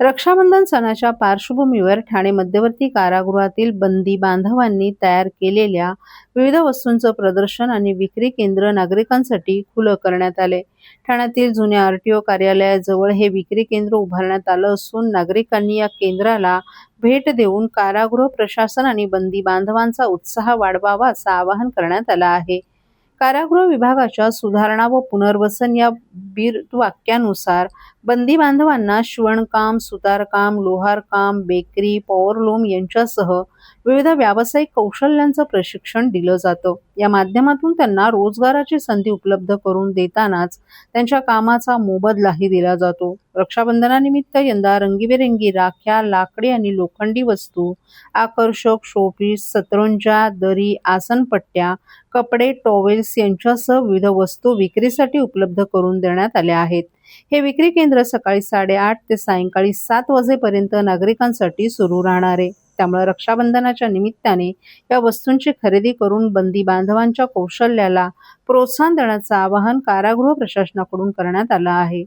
रक्षाबंधन सणाच्या पार्श्वभूमीवर ठाणे मध्यवर्ती कारागृहातील बंदी बांधवांनी तयार केलेल्या विविध वस्तूंचं प्रदर्शन आणि विक्री केंद्र नागरिकांसाठी खुलं करण्यात आले. ठाण्यातील जुन्या आरटीओ कार्यालयाजवळ हे विक्री केंद्र उभारण्यात आलं असून नागरिकांनी या केंद्राला भेट देऊन कारागृह प्रशासन आणि बंदी बांधवांचा उत्साह वाढवावा असं आवाहन करण्यात आलं आहे. कारागृह विभागाच्या सुधारणा व पुनर्वसन या ब्रीदवाक्यानुसार बंदी बांधवांना शिवणकाम, सुतारकाम, लोहारकाम, बेकरी, पॉवरलूम यांच्यासह विविध व्यावसायिक कौशल्यांचं प्रशिक्षण दिलं जातं. या माध्यमातून त्यांना रोजगाराची संधी उपलब्ध करून देतानाच त्यांच्या कामाचा मोबदलाही दिला जातो. रक्षाबंधनानिमित्त यंदा रंगीबेरंगी राख्या, लाकडी आणि लोखंडी वस्तू, आकर्षक शोपीस, सतरंजा, दरी, आसनपट्ट्या, कपडे, टॉवेल्स यांच्यासह विविध वस्तू विक्रीसाठी उपलब्ध करून देण्यात आल्या आहेत. हे विक्री केंद्र सकाळी 8:30 ते सायंकाळी 7 वाजेपर्यंत नागरिकांसाठी सुरू राहणार आहे. त्यामुळे रक्षाबंधनाच्या निमित्ताने या वस्तूंची खरेदी करून बंदी बांधवांच्या कौशल्याला प्रोत्साहन देण्याचं आवाहन कारागृह प्रशासनाकडून करण्यात आलं आहे.